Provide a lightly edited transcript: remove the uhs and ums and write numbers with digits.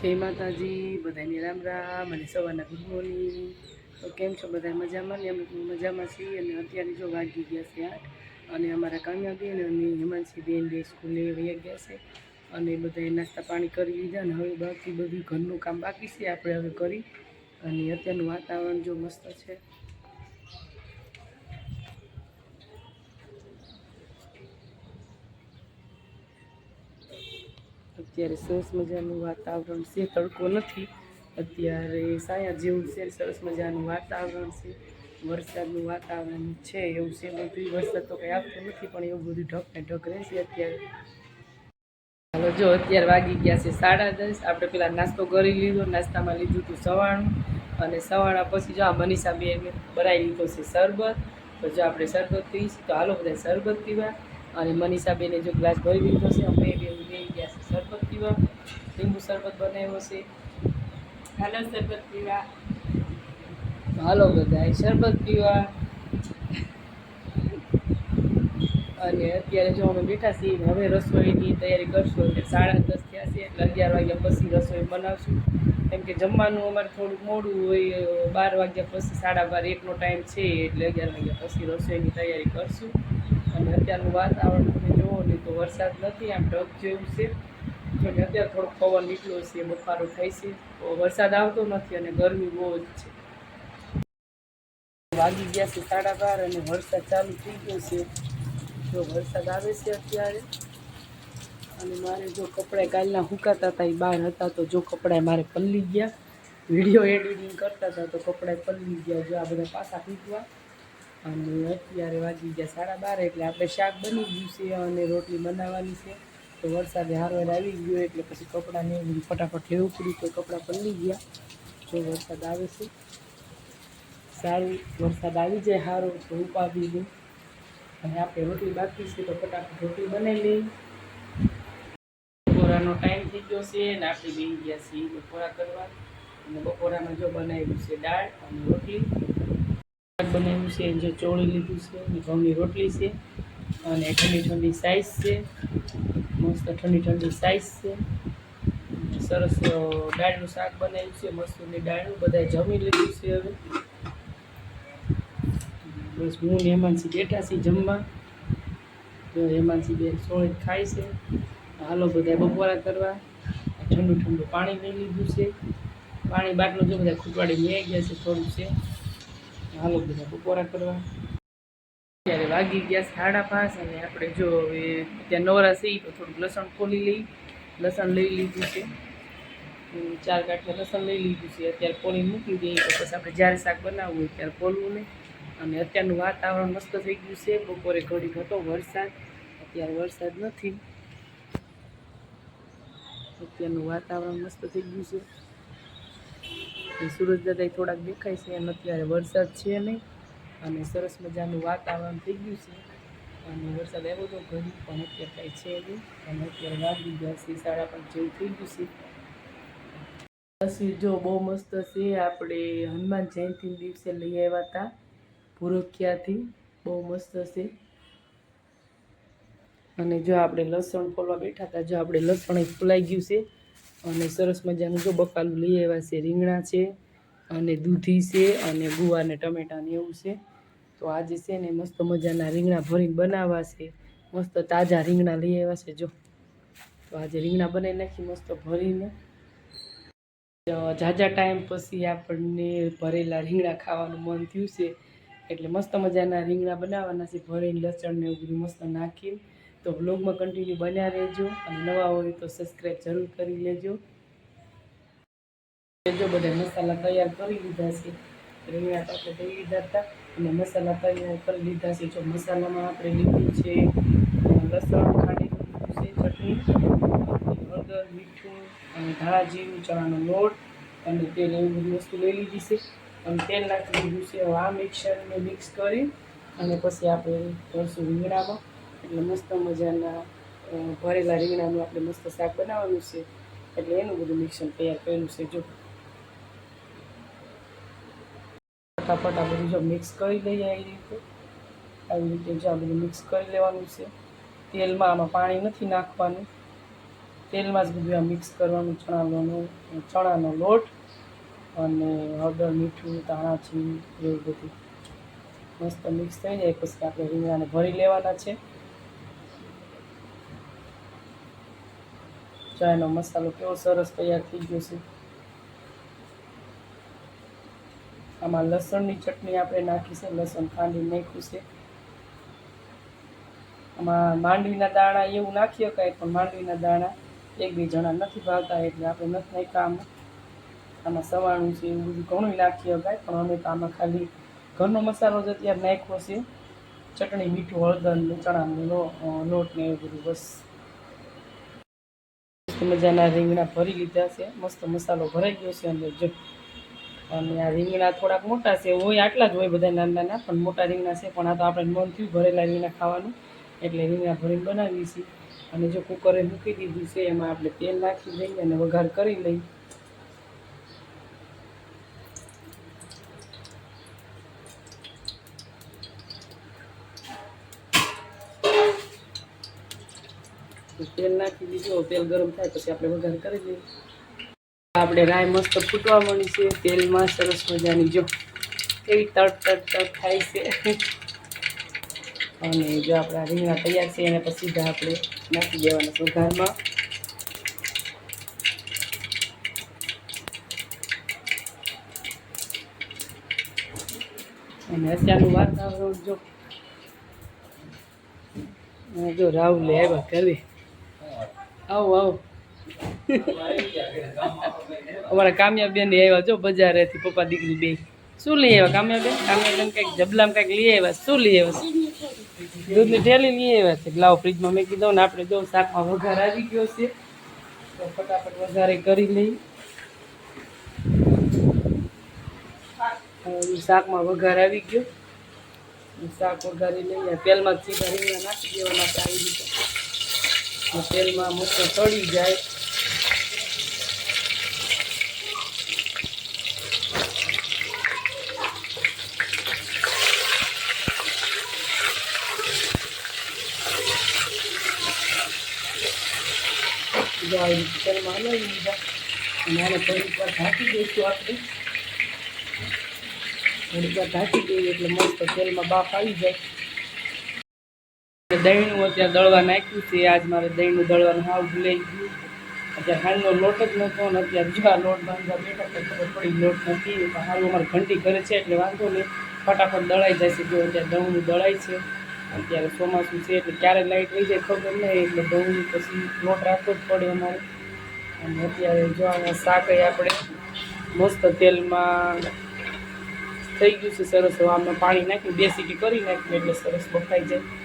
જય માતાજી, બધાને રામ રામ અને સવારના ગુડ મોર્નિંગ. તો કેમ છો બધા? મજામાં ને? અમે મજામાં છીએ. અને અત્યારે જો વાગી ગયા છે 8 અને અમારા કામ્યાબેન અને હેમાંશીબેન બે સ્કૂલે વહી ગયા છે અને બધાએ નાસ્તા પાણી કરી લીધા ને હવે બાકી બધું ઘરનું કામ બાકી છે આપણે હવે કરી. અને અત્યારનું વાતાવરણ જો મસ્ત છે. અત્યારે સરસ મજાનું વાતાવરણ છે, તડકો નથી, અત્યારે સાયા જેવું છે, સરસ મજાનું વાતાવરણ છે, વરસાદનું વાતાવરણ છે એવું છે બધું. વરસાદ તો કંઈ આવતો નથી પણ એવું બધું ઢક ને ઢક રહેશે અત્યારે. હાલો જો અત્યારે વાગી ગયા છે 10:30. આપણે પેલા નાસ્તો કરી લીધો, નાસ્તામાં લીધું હતું સવાણું અને સવાણા પછી જો આ મનીષા બેન બનાવી લીધો છે શરબત. તો જો આપણે શરબત પીશું, તો હાલો બધા શરબત પીવા. અને મનીષા બેને જો ગ્લાસ ભરી લીધો છે, અમે બે ગયા છે શરબત પીવા. લીંબુ શરબત બનાવ્યો છે, હાલો શરબત પીવા. હાલો બધા શરબત પીવા. અને અત્યારે જો અમે બેઠા છીએ, હવે રસોઈની તૈયારી કરશું. એટલે 10:30 થયા છે, એટલે 11 વાગ્યા પછી રસોઈ બનાવશું. કેમ કે જમવાનું અમારે થોડુંક મોડું હોય, 12 વાગ્યા પછી 12:30 1નો ટાઈમ છે, એટલે 11 વાગ્યા પછી રસોઈની તૈયારી કરશું. અને અત્યારનું વાતાવરણ તમે જુઓ ને તો વરસાદ નથી, આમ ઢગ જેવું છે. અને અત્યારે થોડોક પવન નીકળ્યો છે, બફારો થાય છે, વરસાદ આવતો નથી અને ગરમી બહુ જ છે. વાગી ગયા છે 12:30 અને વરસાદ ચાલુ થઈ ગયો છે. જો વરસાદ આવે છે અત્યારે. અને મારે જો કપડાં કાલના સુકાતા હતા એ બહાર હતા, તો જો કપડાં મારે પલળી ગયા. વિડીયો એડિટિંગ કરતા હતા તો કપડાં પલળી ગયા. જો આ બધા પાછા ફૂટવા. અને અત્યારે વાગી ગયા 12:30, એટલે આપણે શાક બની ગયું છે અને રોટલી બનાવવાની છે. તો વરસાદે હારવાર આવી ગયો એટલે પછી કપડાંને એવું બધું ફટાફટ લેવું પડ્યું, તો કપડાં પલળી ગયા. જો વરસાદ આવે છે સારું, વરસાદ આવી જાય સારો તો ઉપાડી દઉં. અને આપણે રોટલી બાકી છે તો ફટાફટ રોટલી બનાવી લઈ. બપોરાનો ટાઈમ થઈ ગયો છે ને આપણે બેસી ગયા છીએ બપોરા કરવા. અને બપોરામાં જો બનાવ્યું છે દાળ અને રોટલી. બનાવ્યું છે જો ચોળી લીધું છે અને ઘઉંની રોટલી છે અને ઠંડી ઠંડી સાઈઝ છે, મસ્ત ઠંડી ઠંડી સાઈઝ છે. સરસ દાળનું શાક બનાવ્યું છે, મસૂરની દાળનું. બધાએ જમી લીધું છે હવે. બસ હું ને હેમાંશી બેઠા છીએ જમવા. જો હેમાંશી બેન સોળી ખાય છે. હાલો બધા બપોરા કરવા. ઠંડુ ઠંડુ પાણી લઈ લીધું છે, પાણી બાટલું જો બધા ખૂટવાડી લઈ ગયા છે થોડું છે. હાલો બધા બપોરા કરવા. ત્યારે વાગી ગયા 5:30 અને આપણે જો હવે ત્યાં નવરા છીએ તો થોડુંક લસણ ખોલી લઈ. લસણ લઈ લીધું છે, 4 ગાંઠિયા લસણ લઈ લીધું છે. અત્યારે ખોલી મૂકી દઈએ તો પછી આપણે જ્યારે શાક બનાવવું હોય ત્યારે ખોલવું નહીં. અને અત્યારનું વાતાવરણ મસ્ત થઈ ગયું છે. બપોરે ઘડીક હતો વરસાદ, અત્યારે વરસાદ નથી. અત્યારનું વાતાવરણ મસ્ત થઈ ગયું છે. સૂરજ દાદા થોડાક દેખાય છે અને અત્યારે વરસાદ છે નહીં. અને સરસ મજાનું વાતાવરણ થઈ ગયું છે. અને વરસાદ આવ્યો તો ઘડી પણ અત્યારે કાંઈ છે નહીં. અને અત્યારે વાગી ગયા છે 5:30 જેવું થઈ ગયું છે. તસવીર જો બહુ મસ્ત છે. આપણે હનુમાન જયંતિ દિવસે લઈ આવ્યા હતા પુરખિયાથી, બહુ મસ્ત છે. અને જો આપણે લસણ ફોલવા બેઠા હતા, જો આપણે લસણ ફોલાઈ ગયું છે. અને સરસ મજાનું જો બકાલું લઈ આવ્યા છે, રીંગણા છે અને દૂધી છે અને ગુવાર ને ટમેટાને એવું છે. તો આજે છે ને મસ્ત મજાના રીંગણા ભરીને બનાવવા છે. મસ્ત તાજા રીંગણા લઈ આવ્યા છે જો. તો આજે રીંગણા બનાવી નાખી મસ્ત ભરીને. ઝાઝા ટાઈમ પછી આપણને ભરેલા રીંગણા ખાવાનું મન થયું છે, એટલે મસ્ત મજાના રીંગણા બનાવવાના છે ભરીને, લસણ ને એવું બધું મસ્ત નાખીને. તો બ્લોગમાં કન્ટિન્યુ બન્યા રહેજો અને નવા હોય તો સબસ્ક્રાઈબ જરૂર કરી લેજો. જો બધા મસાલા તૈયાર કરી લીધા છે. રીંગણા તો આપણે લઈ લીધા હતા અને મસાલા તૈયાર કરી લીધા છે. જો મસાલામાં આપણે લીધું છે લસણ, ખાંડેલું લીધું છે, ચટણી, હળદર, મીઠું અને ધાણા જીરું, ચણાનો લોટ અને તેલ, એવું બધી વસ્તુ લઈ લીધી છે. અને તેલ નાખી દીધું છે. આ મિક્સરને મિક્સ કરી અને પછી આપણે કરશું રીંગણામાં. એટલે મસ્ત મજાના ભરેલા રીંગણાનું આપણે મસ્ત શાક બનાવવાનું છે. એટલે એનું બધું મિક્સર તૈયાર કરેલું છે. જો ફટાફટ આ બધું જો મિક્સ કરી લઈએ આવી રીતે જો આ બધું મિક્સ કરી લેવાનું છે. તેલમાં આમાં પાણી નથી નાખવાનું. તેલમાં જ બધું આ મિક્સ કરવાનું, ચણાનો લોટ અને હળદર, મીઠું, ધાણા, જીરું એવું બધું મસ્ત મિક્સ થઈ જાય પછી આપણે રીંગણાને ભરી લેવાના છે. ચાયનો મસાલો કેવો સરસ તૈયાર થઈ ગયો છે. આમાં લસણની ચટણી આપણે નાખી છે, લસણ ખાંડી નાખ્યું છે. આમાં માંડવીના દાણા એવું નાખી શકાય, પણ માંડવીના દાણા એક બે જણા નથી ભાવતા એટલે આપણે નથી નાખ્યા. આમાં સવાણું છે એવું બધું ઘણું નાખી શકાય, પણ અમે તો આમાં ખાલી ઘરનો મસાલો જ અત્યારે નાખ્યો છે. ચટણી, મીઠું, હળદર, ચણાનો લોટ ને એવું બધું બસ. મસ્ત મજાના રીંગણા ભરી લીધા છે, મસ્ત મસાલો ભરાઈ ગયો છે અંદર જો. અને આ રીંગણા થોડાક મોટા છે, હોય આટલા જ હોય બધા નાના નાના, પણ મોટા રીંગણા છે. પણ આ તો આપણે મન થયું ભરેલા રીંગણા ખાવાનું એટલે રીંગણા ભરીને બનાવીએ છીએ. અને જો કુકરે મૂકી દીધું છે, એમાં આપણે તેલ નાખી દઈએ અને વઘાર કરી લઈએ. તેલ નાખી દીધું, તેલ ગરમ થાય પછી આપણે વઘાર કરી લઈએ. આપણે રાઈ મસ્ત ફૂટવા મળી છે તેલમાં, સરસ મજાની જો એવી તડ થાય છે. અને જો આપણા રીંગણા તૈયાર છે એને પછી સીધા આપણે નાખી દેવાના વઘારમાં. અને અત્યારનું વાતાવરણ જો રાહુલે આવ્યા ઘરે. આવો અમારા કામ્યાબેન આવ્યા જો બજારેથી, પપ્પા દીકરી બે. શું લઈ આવ્યા કામ્યાબેન? કામ્યાબેન કંઈક જબલામાં કંઈક લઈ આવ્યા. શું લઈ આવ્યા? દૂધની ઠેલી લઈ આવ્યા છે. લાવો ફ્રીજમાં મેં કીધું ને, આપણે જો શાકમાં વઘાર આવી ગયો છે તો ફટાફટ વઘારે કરી લઈ. શાકમાં વઘાર આવી ગયો, શાક વઘારી લઈએ. તેલમાં સીધા રીંગણા નાખી દેવાના આવી રીતે. તેલમાં મસ્ત તળી જાય. જો આવી રીતે તેલમાં હલાવી દીધા અને આને થોડીક વાર ઢાંકી દઈશું આપણે. થોડીક વાર ઢાંકી દઈએ એટલે મસ્ત તેલમાં બાફ આવી જાય. દહીંનું અત્યારે દળવા નાખ્યું છે. આજ મારે દહીંનું દળવાનું હાવ ભૂલાઈ ગયું. અત્યારે હાલનો લોટ જ નહોતો અને અત્યારે જો આ લોટ બાંધવા બેઠા તો ખબર પડી લોટ નથી. હાલ અમારે ઘંટી કરે છે એટલે વાંધો નહીં, ફટાફટ દળાઈ જાય છે. જો અત્યારે દળનું દળાય છે. અત્યારે ચોમાસું છે એટલે ક્યારે લાઇટ વહી જાય ખબર નહીં, એટલે દળનું પછી લોટ રાખવો જ પડે અમારે. અને અત્યારે જો આમાં શાક આપણે મસ્ત તેલમાં થઈ ગયું છે સરસ. આમાં પાણી નાખ્યું, 2 સીટી કરી નાખ્યું એટલે સરસ બફાઈ જાય.